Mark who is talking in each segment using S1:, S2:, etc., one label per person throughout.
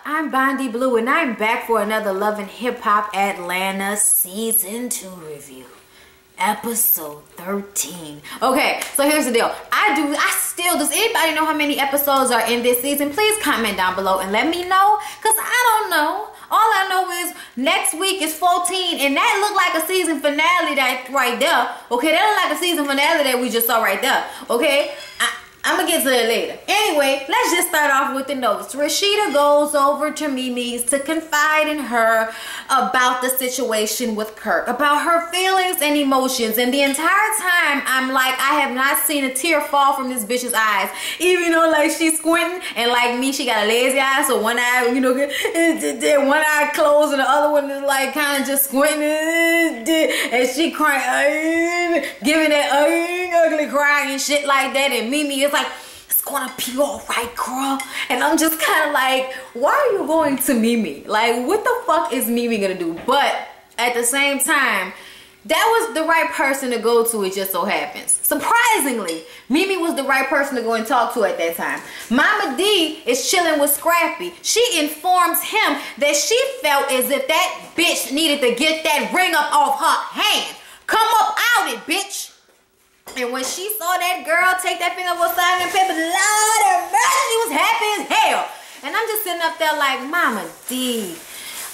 S1: I'm Bondi Blue, and I'm back for another Love and Hip Hop Atlanta Season 2 review. Episode 13. Okay, so here's the deal. Does anybody know how many episodes are in this season? Please comment down below and let me know, because I don't know. All I know is next week is 14, and that looked like a season finale that right there. Okay, that looked like a season finale that we just saw right there. Okay, I'm gonna get to that later. Anyway, let's just start off with the notes. Rashida goes over to Mimi's to confide in her about the situation with Kirk, about her feelings and emotions. And the entire time, I'm like, I have not seen a tear fall from this bitch's eyes. Even though, like, she's squinting, and like me, she got a lazy eye, so one eye, you know, one eye closed and the other one is like kind of just squinting, and she crying, giving that ugly cry and shit like that. And Mimi is like, it's gonna be all right, girl. And I'm just kind of like, why are you going to Mimi? Like, what the fuck is Mimi gonna do? But at the same time, that was the right person to go to, it just so happens. Surprisingly, Mimi was the right person to go and talk to at that time. Mama D is chilling with Scrappy. She informs him that she felt as if that bitch needed to get that ring up off her hand. Come up out it, bitch. And when she saw that girl take that finger off signing paper, Lord have mercy, she was happy as hell. And I'm just sitting up there like, Mama D,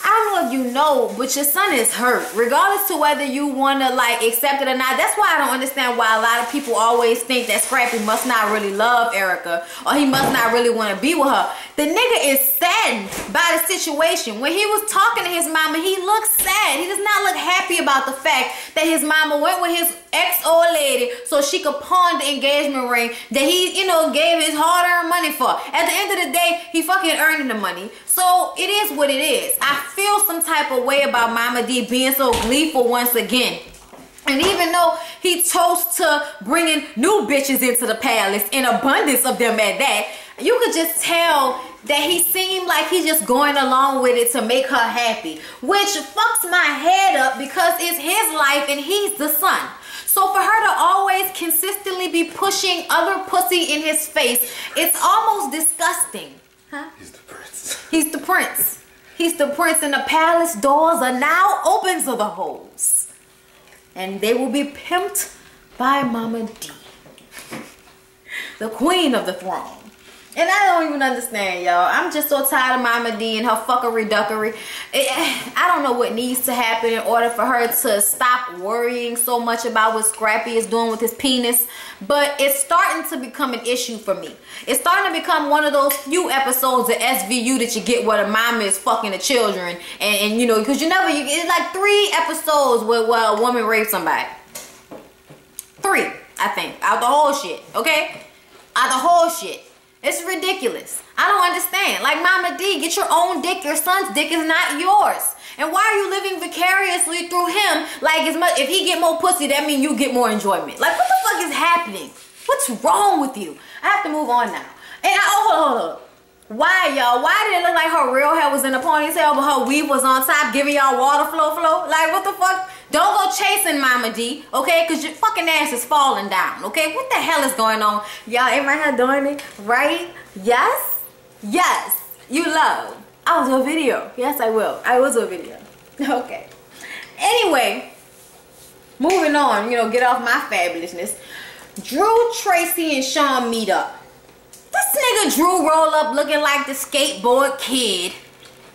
S1: I don't know if you know, but your son is hurt. Regardless to whether you want to, like, accept it or not. That's why I don't understand why a lot of people always think that Scrappy must not really love Erica, or he must not really want to be with her. The nigga is saddened by the situation. When he was talking to his mama, he looks sad. He does not look happy about the fact that his mama went with his ex-old lady so she could pawn the engagement ring that he, you know, gave his hard-earned money for. At the end of the day, he fucking earning the money. So it is what it is. I feel some type of way about Mama D being so gleeful once again. And even though he toasts to bringing new bitches into the palace, in abundance of them at that, you could just tell that he seemed like he's just going along with it to make her happy, which fucks my head up because it's his life and he's the son. So for her to always consistently be pushing other pussy in his face, it's almost disgusting. Huh?
S2: He's the prince.
S1: He's the prince. He's the prince, and the palace doors are now open to the hoes. And they will be pimped by Mama D, the queen of the throne. And I don't even understand, y'all. I'm just so tired of Mama D and her fuckery duckery. I don't know what needs to happen in order for her to stop worrying so much about what Scrappy is doing with his penis. But it's starting to become an issue for me. It's starting to become one of those few episodes of SVU that you get where the mama is fucking the children. And you know, because it's like 3 episodes where a woman raped somebody. 3, I think, out the whole shit, okay? Out the whole shit. It's ridiculous. I don't understand. Like, Mama D, get your own dick. Your son's dick is not yours. And why are you living vicariously through him? Like, as much if he get more pussy, that means you get more enjoyment. Like, what the fuck is happening? What's wrong with you? I have to move on now. And hold on. Why, y'all? Why did it look like her real hair was in a ponytail, but her weave was on top, giving y'all water flow? Like, what the fuck? Don't go chasing Mama D, okay? Because your fucking ass is falling down, okay? What the hell is going on? Y'all, am I not doing it right? Yes? Yes. You love. I'll do a video. Yes, I will. I will do a video. Okay. Anyway, moving on, you know, get off my fabulousness. Drew, Tracy, and Sean meet up. This nigga Drew roll up looking like the skateboard kid.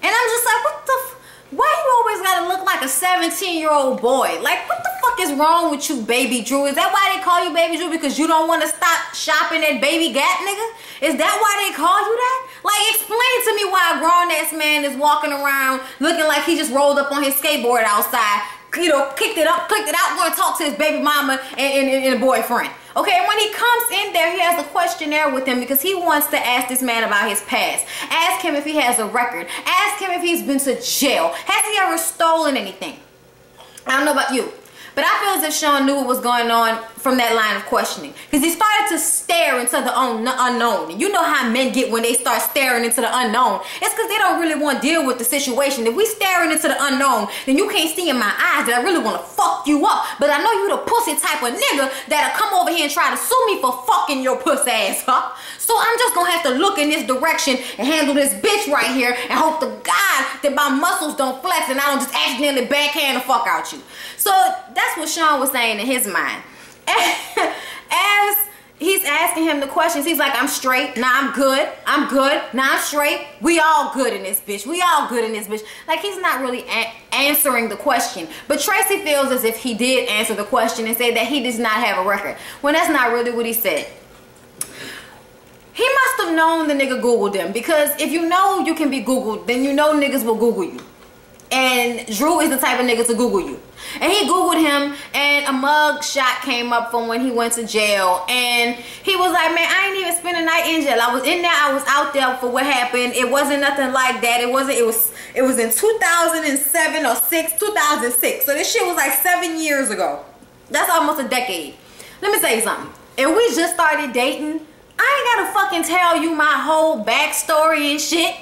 S1: And I'm just like, what the why you always gotta look like a 17-year-old boy? Like, what the fuck is wrong with you, Baby Drew? Is that why they call you Baby Drew? Because you don't want to stop shopping at Baby Gap, nigga? Is that why they call you that? Like, explain to me why a grown-ass man is walking around looking like he just rolled up on his skateboard outside, you know, clicked it out, going to talk to his baby mama and a boyfriend. Okay, and when he comes in there, he has a questionnaire with him because he wants to ask this man about his past. Ask him if he has a record. Ask him if he's been to jail. Has he ever stolen anything? I don't know about you, but I feel as if Sean knew what was going on from that line of questioning, because he started to stare into the unknown. And you know how men get when they start staring into the unknown. It's because they don't really want to deal with the situation. If we staring into the unknown, then you can't see in my eyes that I really want to fuck you up. But I know you the pussy type of nigga that'll come over here and try to sue me for fucking your pussy ass up. So I'm just gonna have to look in this direction and handle this bitch right here and hope to God that my muscles don't flex and I don't just accidentally backhand the fuck out you. So that's what Sean was saying in his mind. As he's asking him the questions, he's like, I'm straight. Nah, I'm good. I'm good. Nah, I'm straight. We all good in this bitch. We all good in this bitch. Like, he's not really answering the question. But Tracy feels as if he did answer the question and say that he does not have a record. When that's not really what he said. He must have known the nigga Googled him, because if you know you can be Googled, then you know niggas will Google you. And Drew is the type of nigga to Google you. And he Googled him, and a mug shot came up from when he went to jail. And he was like, man, I ain't even spent a night in jail. I was in there, I was out there for what happened. It wasn't nothing like that. It was in 2007 or 2006. So this shit was like 7 years ago. That's almost a decade. Let me tell you something. If we just started dating, I ain't gotta fucking tell you my whole backstory and shit.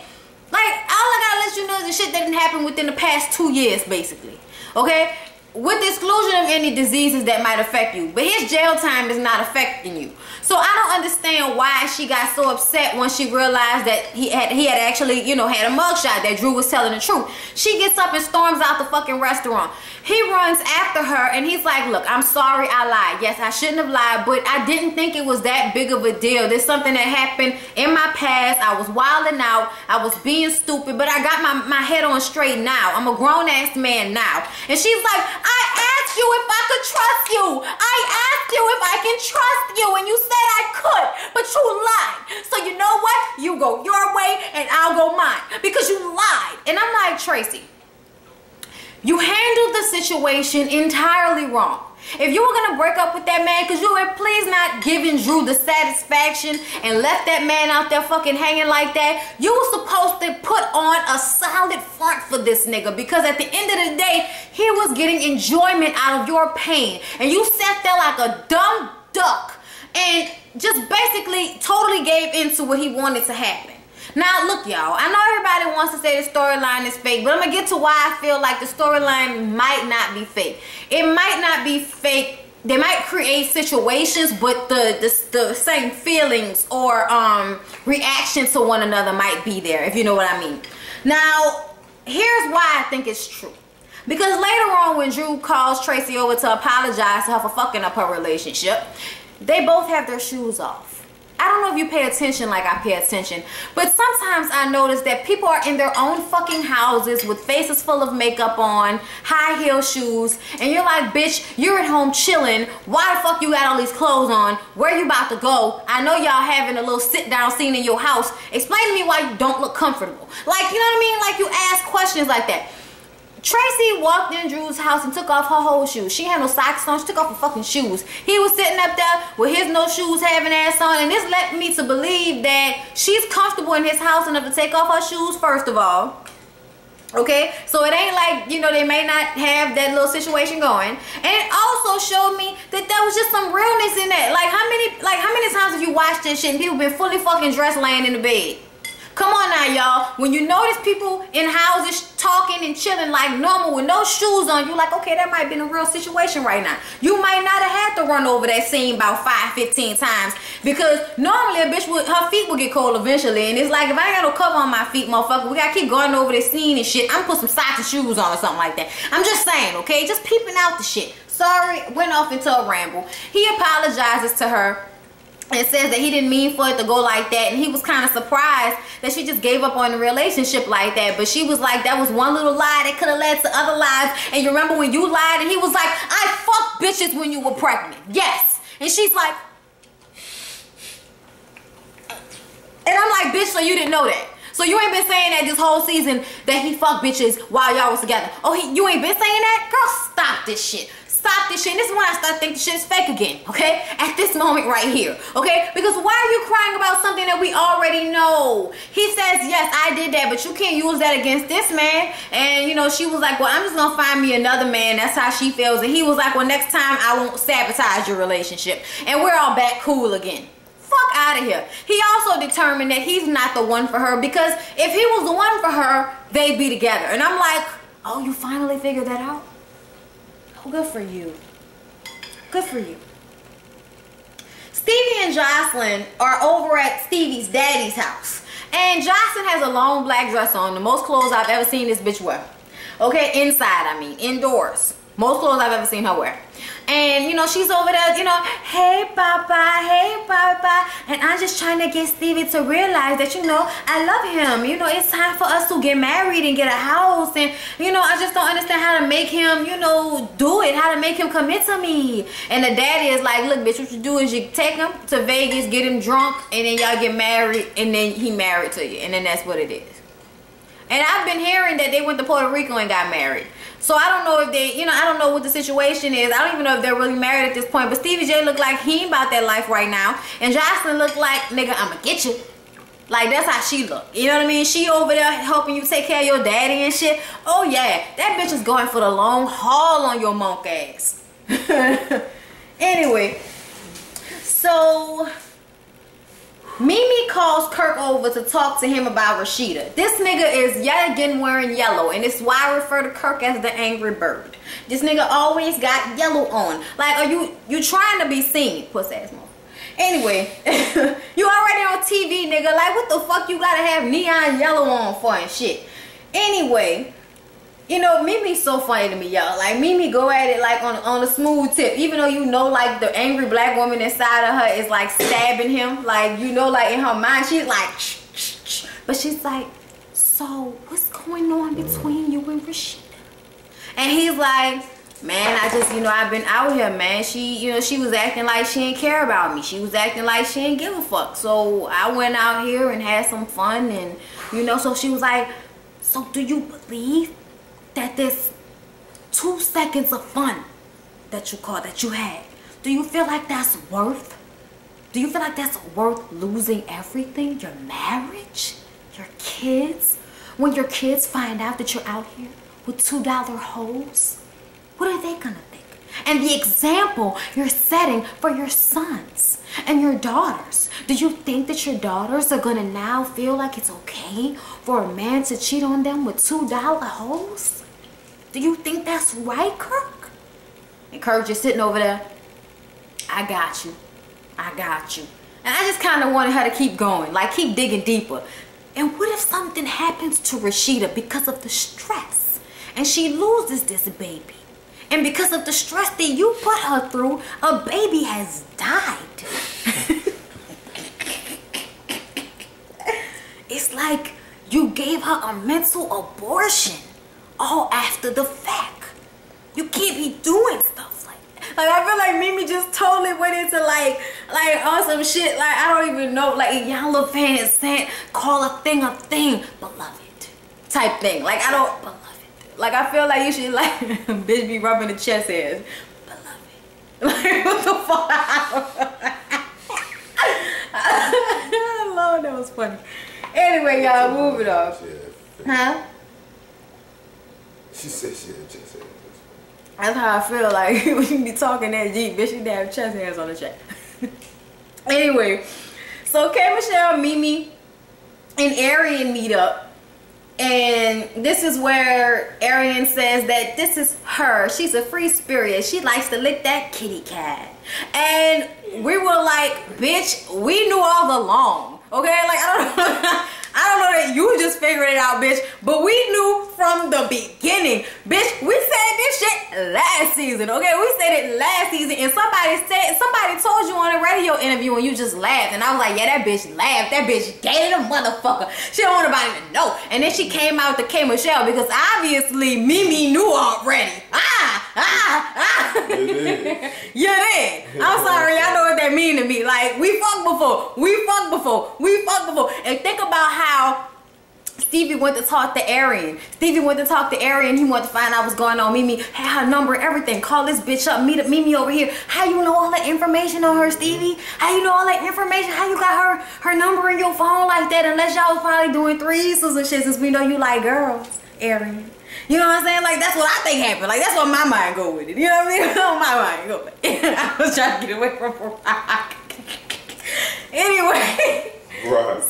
S1: Like, all I gotta let you know is the shit that didn't happen within the past 2 years, basically. Okay? With the exclusion of any diseases that might affect you. But his jail time is not affecting you. So I don't understand why she got so upset when she realized that he had actually, you know, had a mugshot, that Drew was telling the truth. She gets up and storms out the fucking restaurant. He runs after her and he's like, look, I'm sorry I lied. Yes, I shouldn't have lied, but I didn't think it was that big of a deal. There's something that happened in my past. I was wilding out. I was being stupid, but I got my head on straight now. I'm a grown-ass man now. And she's like, I asked you if I could trust you. I asked you if I can trust you, and you said I could, but you lied. So you know what? You go your way and I'll go mine, because you lied. And I'm like, Tracy, you handled the situation entirely wrong. If you were gonna break up with that man because you were please not giving Drew the satisfaction and left that man out there fucking hanging like that, you were supposed to put on a solid front for this nigga, because at the end of the day, he was getting enjoyment out of your pain. And you sat there like a dumb duck and just basically totally gave into what he wanted to happen. Now, look, y'all, I know everybody wants to say the storyline is fake, but I'm going to get to why I feel like the storyline might not be fake. It might not be fake. They might create situations, but the same feelings or reaction to one another might be there, if you know what I mean. Now, here's why I think it's true. Because later on, when Drew calls Tracy over to apologize to her for fucking up her relationship, they both have their shoes off. I don't know if you pay attention like I pay attention, but sometimes I notice that people are in their own fucking houses with faces full of makeup on, high heel shoes, and you're like, bitch, you're at home chilling. Why the fuck you got all these clothes on? Where you about to go? I know y'all having a little sit down scene in your house. Explain to me why you don't look comfortable. Like, you know what I mean? Like, you ask questions like that. Tracy walked in Drew's house and took off her whole shoes. She had no socks on. She took off her fucking shoes. He was sitting up there with his no shoes having ass on, and this led me to believe that she's comfortable in his house enough to take off her shoes, first of all. Okay, so it ain't like, you know, they may not have that little situation going. And it also showed me that there was just some realness in that. Like how many times have you watched this shit and people been fully fucking dressed laying in the bed? Come on now, y'all. When you notice people in houses talking and chilling like normal with no shoes on, you're like, okay, that might be a real situation right now. You might not have had to run over that scene about 5-15 times, because normally a bitch would, her feet would get cold eventually. And it's like, if I ain't got no cover on my feet, motherfucker, we gotta keep going over this scene and shit. I'm gonna put some socks and shoes on or something like that. I'm just saying, okay? Just peeping out the shit. Sorry, went off into a ramble. He apologizes to her and says that he didn't mean for it to go like that, and he was kind of surprised that she just gave up on the relationship like that. But she was like, that was one little lie that could have led to other lies. And you remember when you lied? And he was like, I fucked bitches when you were pregnant. Yes. And she's like, and I'm like, bitch, so you didn't know that? So you ain't been saying that this whole season that he fucked bitches while y'all was together? Oh, you ain't been saying that? Girl, stop this shit. stop this shit. And this is when I start thinking shit is fake again, okay? At this moment right here, okay? Because why are you crying about something that we already know? He says, yes, I did that, but you can't use that against this man. And, you know, she was like, well, I'm just gonna find me another man. That's how she feels. And he was like, well, next time I won't sabotage your relationship. And we're all back cool again. Fuck out of here. He also determined that he's not the one for her, because if he was the one for her, they'd be together. And I'm like, oh, you finally figured that out? Oh, good for you. Good for you. Stevie and Jocelyn are over at Stevie's daddy's house. And Jocelyn has a long black dress on, the most clothes I've ever seen this bitch wear. Okay, inside, I mean, indoors. Most clothes I've ever seen her wear. And, you know, she's over there, you know, hey, Papa, hey, Papa. And I'm just trying to get Stevie to realize that, you know, I love him. You know, it's time for us to get married and get a house. And, you know, I just don't understand how to make him, you know, do it. How to make him commit to me. And the daddy is like, look, bitch, what you do is you take him to Vegas, get him drunk, and then y'all get married, and then he married to you. And then that's what it is. And I've been hearing that they went to Puerto Rico and got married. So I don't know if they, you know, I don't know what the situation is. I don't even know if they're really married at this point. But Stevie J look like he ain't about that life right now. And Jocelyn look like, nigga, I'ma get you. Like, that's how she look. You know what I mean? She over there helping you take care of your daddy and shit. Oh, yeah. That bitch is going for the long haul on your monk ass. Anyway. So Mimi calls Kirk over to talk to him about Rashida. This nigga is yet again wearing yellow, and it's why I refer to Kirk as the angry bird. This nigga always got yellow on. Like, are you trying to be seen? Puss ass mother. Anyway, you already on TV, nigga. Like, what the fuck you gotta have neon yellow on for and shit? Anyway, you know, Mimi's so funny to me, y'all. Like, Mimi go at it like on a smooth tip. Even though you know, like, the angry black woman inside of her is like stabbing him. Like, you know, like in her mind, she's like, shh, shh, shh. But she's like, so what's going on between you and Rashida? And he's like, man, I just, you know, I've been out here, man. She, you know, she was acting like she didn't care about me. She was acting like she didn't give a fuck. So I went out here and had some fun, and, you know, so she was like, so do you believe that this 2 seconds of fun that you had, do you feel like that's worth? Do you feel like that's worth losing everything? Your marriage? Your kids? When your kids find out that you're out here with $2 hoes? What are they gonna think? And the example you're setting for your sons and your daughters. Do you think that your daughters are gonna now feel like it's okay for a man to cheat on them with $2 hoes? Do you think that's right, Kirk? And Kirk just sitting over there. I got you. I got you. And I just kind of wanted her to keep going. Like, keep digging deeper. And what if something happens to Rashida because of the stress? And she loses this baby. And because of the stress that you put her through, a baby has died. It's like you gave her a mental abortion. All after the fact. You can't be doing stuff like that. Like, I feel like Mimi just totally went into like on some shit. Like, I don't even know. Like, y'all little fans saying, call a thing, beloved type thing. Like, I don't, beloved. Like, I feel like you should, like, bitch be rubbing the chest hairs. Beloved. Like, what the fuck? Lord, that was funny. Anyway, y'all, moving on. Huh?
S2: She said she had chest hairs.
S1: That's how I feel like when you be talking that deep, bitch, you need to have chest hairs on the chat. Anyway, so K. Michelle, Mimi, and Arian meet up. And this is where Arian says that this is her. She's a free spirit. She likes to lick that kitty cat. And we were like, bitch, we knew all along. Okay? Like, I don't know that you just figured it out, bitch. But we knew from the beginning. Bitch, we said this shit last season, okay? We said it last season, and somebody told you on a radio interview and you just laughed. And I was like, yeah, that bitch laughed. That bitch gay a motherfucker. She don't want nobody to know. And then she came out to K. Michelle because obviously Mimi knew already. You did. I'm sorry, y'all know what that mean to me. Like, we fucked before. We fucked before. We fucked before. And think about how Stevie went to talk to Arian. He wanted to find out what's going on. Mimi had her number, everything. Call this bitch up. Meet me over here. How you know all that information on her, Stevie? How you know all that information? How you got her number in your phone like that? Unless y'all was probably doing threesomes and shit, since we know you like girls, Arian. You know what I'm saying? Like, that's what I think happened. Like, that's what my mind go with it. You know what I mean? My mind go with it. I was trying to get away from anyway. Right.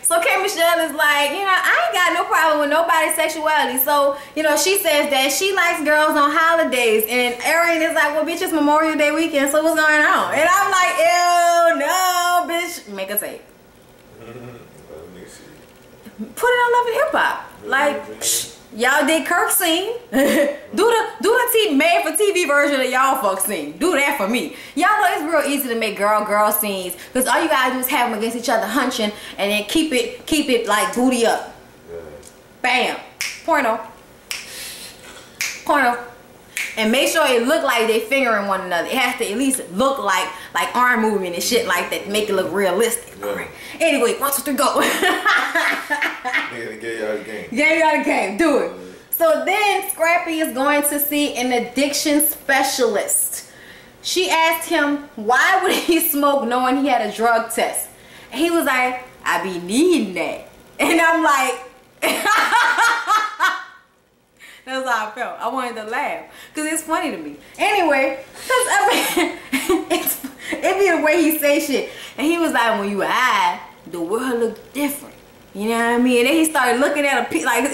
S1: So K. Michelle is like, you know, I ain't got no problem with nobody's sexuality. So, you know, she says that she likes girls on holidays. And Arian is like, well, bitch, it's Memorial Day weekend, so what's going on? And I'm like, ew, no, bitch. Make a tape. Put it on Love and Hip Hop. Like, y'all did Kirk scene. do the made for TV version of y'all fuck scene. Do that for me. Y'all know it's real easy to make girl scenes, because all you gotta do is have them against each other hunching, and then keep it like booty up. Bam. Porno. And make sure it look like they fingering one another. It has to at least look like arm movement and shit like that to make it look realistic. Yeah. All right. Anyway, 1, 2, 3, go.
S2: Nigga gave y'all the game.
S1: Gave y'all the game. Do it. So then Scrappy is going to see an addiction specialist. She asked him, why would he smoke knowing he had a drug test? And he was like, I be needing that. And I'm like, that's how I felt. I wanted to laugh because it's funny to me. Anyway, because I mean, it be the way he say shit. And he was like, when you high, the world look different. You know what I mean? And then he started looking at a like,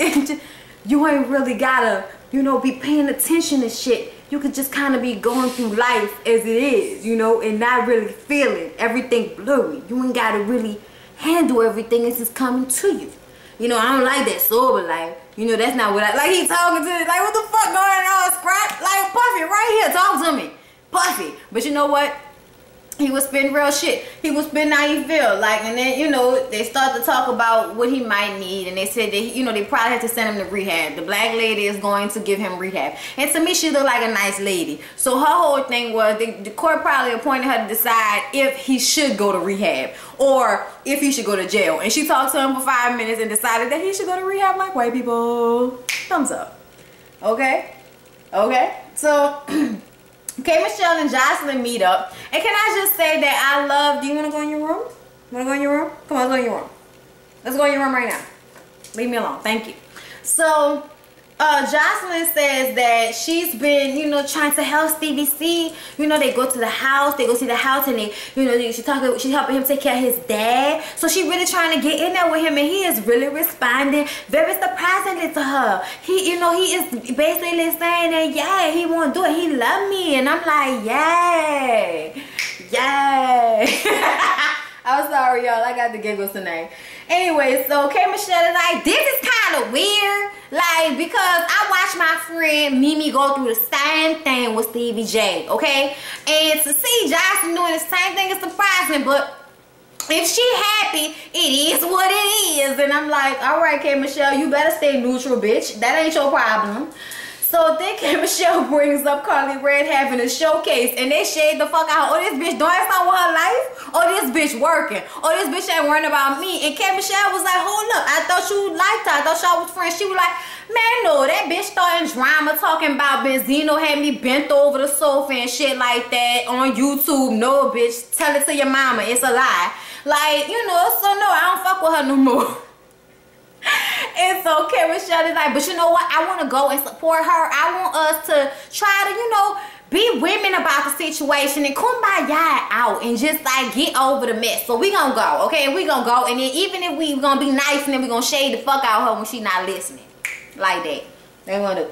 S1: you ain't really gotta, you know, be paying attention to shit. You could just kind of be going through life as it is, you know, and not really feeling everything blurry. You ain't gotta really handle everything as it's coming to you. You know, I don't like that sober life. You know, that's not what I... Like, he talking to... Like, what the fuck going on, Scrap? Like, Puffy, right here. Talk to me. Puffy. But you know what? He was spitting real shit. He was spitting how he feel. Like, and then, you know, they start to talk about what he might need. And they said that, you know, they probably have to send him to rehab. The black lady is going to give him rehab. And to me, she looked like a nice lady. So her whole thing was, the court probably appointed her to decide if he should go to rehab or if he should go to jail. And she talked to him for 5 minutes and decided that he should go to rehab like white people. Thumbs up. Okay? Okay? So... K. Michelle and Jocelyn meet up. And can I just say that I love... Do you want to go in your room? You want to go in your room? Come on, let's go in your room. Let's go in your room right now. Leave me alone. Thank you. So, Jocelyn says that she's been, you know, trying to help Stevie C. You know, they go to the house. They go see the house and they, you know, she's helping him take care of his dad. So she really trying to get in there with him, and he is really responding very surprisingly to her. He, you know, he is basically saying that, yeah, he won't do it. He love me. And I'm like, yay. Yay. I'm sorry, y'all. I got the giggles tonight. Anyway, so K. Michelle is like, this is kind of weird. Like, because I watched my friend Mimi go through the same thing with Stevie J, okay? And to see Jocelyn doing the same thing is surprising, but if she happy, it is what it is. And I'm like, all right, K. Michelle, you better stay neutral, bitch. That ain't your problem. So then K. Michelle brings up Carly Red having a showcase, and they shade the fuck out. Oh, this bitch doing something with her life? Oh, this bitch working. Oh, this bitch ain't worrying about me. And K. Michelle was like, hold up, I thought you liked her. I thought y'all was friends. She was like, man, no, that bitch starting drama talking about Benzino had me bent over the sofa and shit like that on YouTube. No, bitch, tell it to your mama. It's a lie. Like, you know, so no, I don't fuck with her no more. It's okay. Michelle is like, but you know what? I want to go and support her. I want us to try to, you know, be women about the situation and kumbaya out and just like get over the mess. So we gonna go, okay? We gonna go, and then even if we gonna be nice, and then we gonna shade the fuck out of her when she not listening, like that. They gonna do.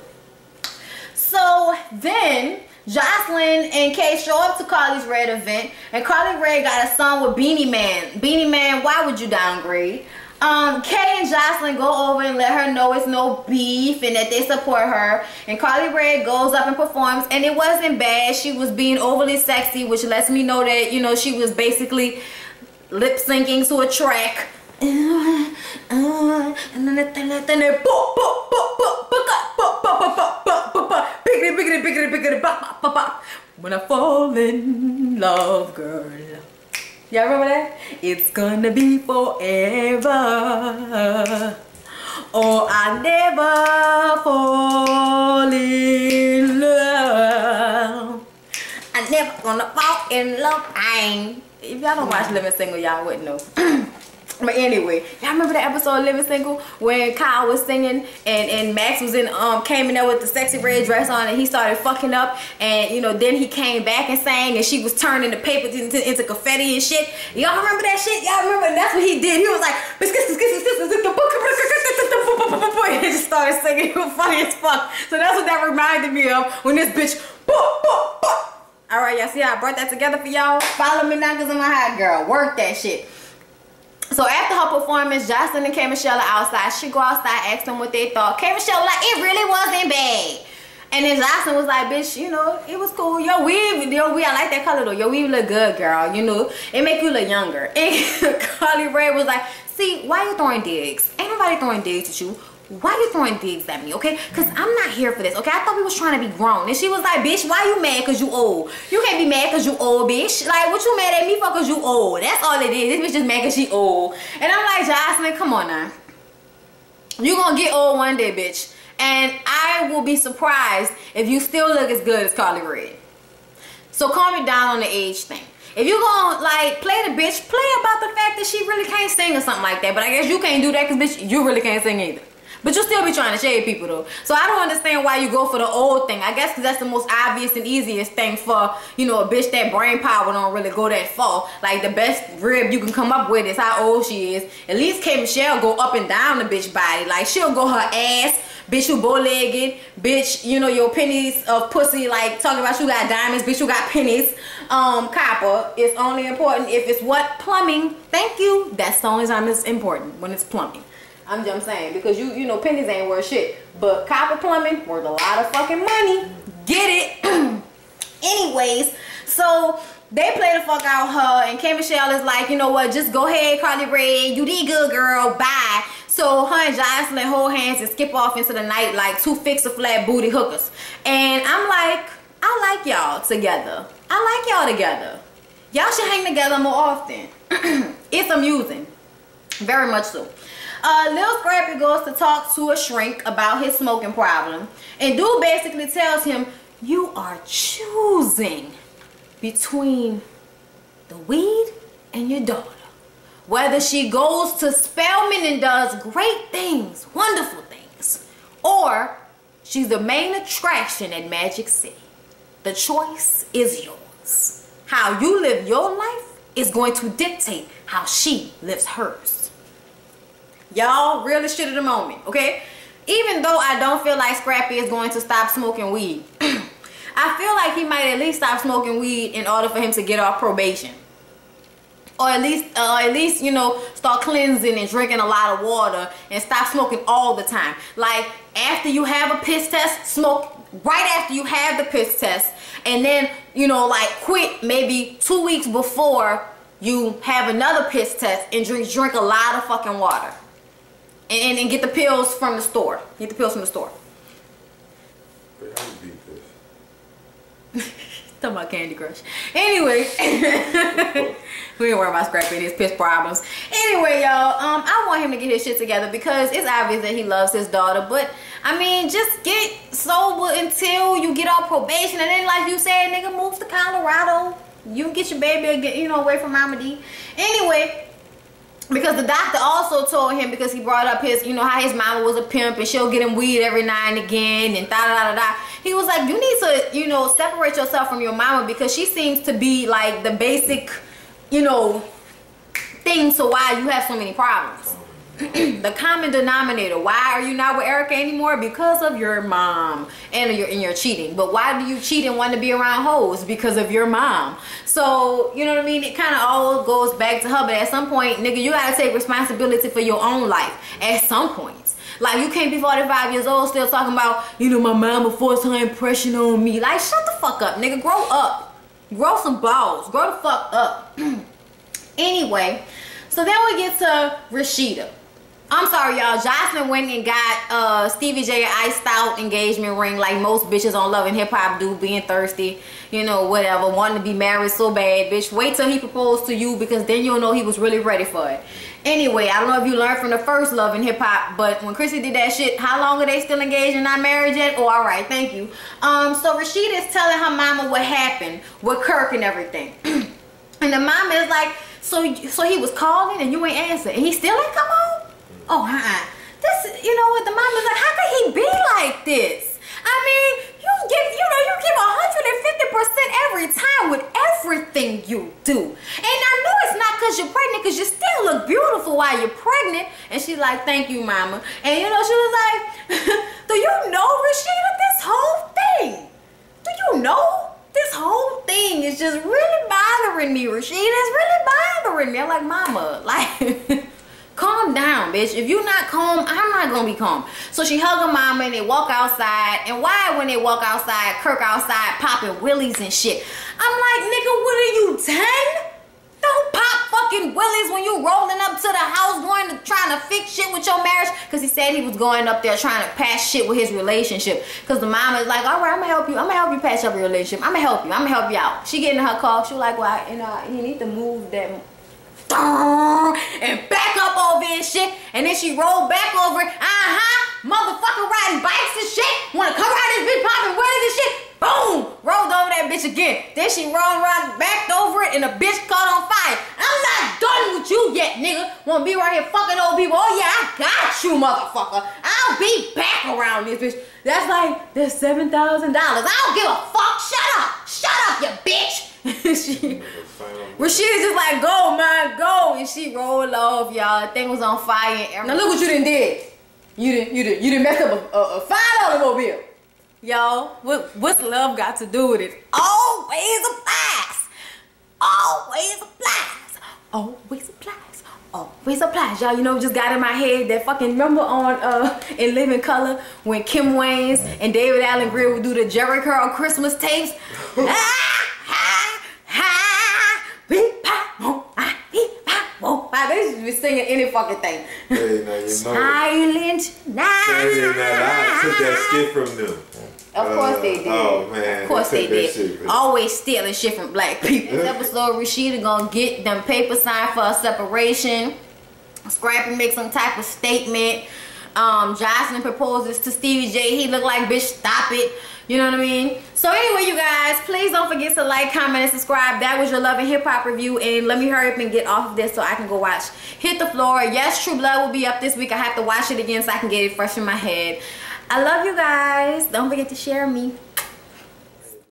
S1: So then Jocelyn and Kay show up to Carly's Red event, and Carly Red got a song with Beanie Man. Beanie Man, why would you downgrade? Kay and Jocelyn go over and let her know it's no beef and that they support her. And Carly Red goes up and performs, and it wasn't bad. She was being overly sexy, which lets me know that, you know, she was basically lip syncing to a track. When I fall in love, girl. Y'all remember that? It's gonna be forever. Oh, I never fall in love. I never gonna fall in love. If y'all don't watch Living Single, y'all wouldn't know. But anyway, y'all remember the episode of Living Single when Kyle was singing and Max was came in there with the sexy red dress on and he started fucking up, and you know then he came back and sang and she was turning the paper into confetti and shit. Y'all remember that shit? Y'all remember? That's what he did. He was like, and he just started singing. It was funny as fuck. So that's what that reminded me of when this bitch. All right, y'all see how I brought that together for y'all? Follow me now because I'm a hot girl. Work that shit. So after her performance, Jocelyn and K. Michelle are outside. She go outside, ask them what they thought. K. Michelle was like, it really wasn't bad. And then Jocelyn was like, bitch, you know, it was cool. Your weave, I like that color though. Your weave look good, girl. You know, it make you look younger. And Carly Rae was like, see, why you throwing digs? Ain't nobody throwing digs at you. Why you throwing digs at me, okay? Because I'm not here for this, okay? I thought we was trying to be grown. And she was like, bitch, why you mad because you old? You can't be mad because you old, bitch. Like, what you mad at me for because you old? That's all it is. This bitch just mad because she old. And I'm like, Jocelyn, come on now. You gonna get old one day, bitch. And I will be surprised if you still look as good as Carly Rae. So calm it down on the age thing. If you gonna like play the bitch, play about the fact that she really can't sing or something like that. But I guess you can't do that because bitch, you really can't sing either. But you still be trying to shade people though. So I don't understand why you go for the old thing. I guess because that's the most obvious and easiest thing for, you know, a bitch that brain power don't really go that far. Like the best rib you can come up with is how old she is. At least K. Michelle go up and down the bitch body. Like she'll go her ass. Bitch, you bow-legged. Bitch, you know, your pennies of pussy. Like talking about you got diamonds. Bitch, you got pennies. Copper. It's only important if it's what? Plumbing. Thank you. That's the only time it's important, when it's plumbing. I'm just saying, because you know pennies ain't worth shit, but copper plumbing worth a lot of fucking money. Get it? Anyways, so they play the fuck out her, and K. Michelle is like, you know what, just go ahead, Carly Rae, you did good, girl, bye. So her and Jocelyn hold hands and skip off into the night like two fix-a-flat booty hookers. And I'm like, I like y'all together. I like y'all together. Y'all should hang together more often. It's amusing. Very much so. Lil Scrappy goes to talk to a shrink about his smoking problem, and dude basically tells him, you are choosing between the weed and your daughter. Whether she goes to Spelman and does great things, wonderful things, or she's the main attraction at Magic City. The choice is yours. How you live your life is going to dictate how she lives hers. Y'all, really shit of the moment, okay? Even though I don't feel like Scrappy is going to stop smoking weed, I feel like he might at least stop smoking weed in order for him to get off probation. Or at least, you know, start cleansing and drinking a lot of water and stop smoking all the time. Like, after you have a piss test, smoke right after you have the piss test. And then, you know, like, quit maybe 2 weeks before you have another piss test and drink a lot of fucking water. And get the pills from the store. Get the pills from the store.
S2: Wait, I would beat this.
S1: Talking about Candy Crush. Anyway, we ain't worry about Scrappy and his piss problems. Anyway, y'all, I want him to get his shit together because it's obvious that he loves his daughter. But I mean, just get sober until you get off probation, and then, like you said, nigga, move to Colorado. You get your baby, you know, away from Mama D. Anyway. Because the doctor also told him, because he brought up his, you know, how his mama was a pimp and she'll get him weed every now and again and da-da-da-da-da. He was like, you need to, you know, separate yourself from your mama because she seems to be like the basic, you know, thing to why you have so many problems. The common denominator. Why are you not with Erica anymore? Because of your mom and you're cheating. But why do you cheat and want to be around hoes? Because of your mom. So, you know what I mean? It kind of all goes back to her. But at some point, nigga, you got to take responsibility for your own life. At some point. Like, you can't be 45 years old still talking about, you know, my mama forced her impression on me. Like, shut the fuck up, nigga. Grow up. Grow some balls. Grow the fuck up. Anyway, so then we get to Rashida. I'm sorry, y'all. Jocelyn went and got Stevie J an iced out engagement ring like most bitches on Love and Hip Hop do, being thirsty, you know, whatever, wanting to be married so bad. Bitch, wait till he proposed to you, because then you'll know he was really ready for it. Anyway, I don't know if you learned from the first Love and Hip Hop, but when Chrissy did that shit, how long are they still engaged and not married yet? Oh, all right, thank you. So Rashida is telling her mama what happened with Kirk and everything. And the mama is like, so he was calling and you ain't answer, and he still ain't come home? Oh, this, you know what, the mama's like, how could he be like this? I mean, you give 150% every time with everything you do. And I know it's not because you're pregnant, because you still look beautiful while you're pregnant. And she's like, thank you, mama. And you know, she was like, do you know, Rashida, this whole thing? Do you know? This whole thing is just really bothering me, Rashida. It's really bothering me. I'm like, mama, like... calm down, bitch. If you're not calm, I'm not gonna be calm. So she hug her mama and they walk outside. And why when they walk outside, Kirk outside popping willies and shit? I'm like, nigga, what are you, 10? Don't pop fucking willies when you rolling up to the house trying to fix shit with your marriage. Because he said he was going up there trying to patch shit with his relationship. Because the mama is like, all right, I'm gonna help you. I'm gonna help you patch up your relationship. I'm gonna help you. I'm gonna help you out. She get in her car. She was like, well, you know, you need to move that... and back up over and shit, and then she rolled back over it. Motherfucker riding bikes and shit, wanna come around this bitch popping willies and shit. Boom, rolled over that bitch again. Then she rolled around, backed over it, and the bitch caught on fire. I'm not done with you yet, nigga. Wanna be right here fucking old people? Oh yeah, I got you, motherfucker. I'll be back around this bitch. That's like, that's $7,000. I don't give a fuck. Shut up, you bitch. Rashida's just like, go, man, go. And she rolled off, y'all. The thing was on fire. Now look what you done did. You didn't mess up a fine automobile. Y'all, what's love got to do with it? Always applies. Always applies. Always applies. Always applies. Y'all, you know, just got in my head that fucking, remember on In Living Color when Kim Wayans and David Allen Greer would do the Jerry Curl Christmas tapes? They should be singing any fucking thing.
S2: Hey, now you know.
S1: Silent night.
S2: I took that skit from them.
S1: Of course they did.
S2: Oh man.
S1: Of course they did.
S2: Shit,
S1: always stealing shit from black people. This episode, Rashida gonna get them papers signed for a separation. Scrappy make some type of statement. Jocelyn proposes to Stevie J. He look like, bitch, stop it. You know what I mean? So anyway, you guys, please don't forget to like, comment, and subscribe. That was your Love and Hip Hop review. And let me hurry up and get off of this so I can go watch Hit the Floor. Yes, True Blood will be up this week. I have to watch it again so I can get it fresh in my head. I love you guys. Don't forget to share me.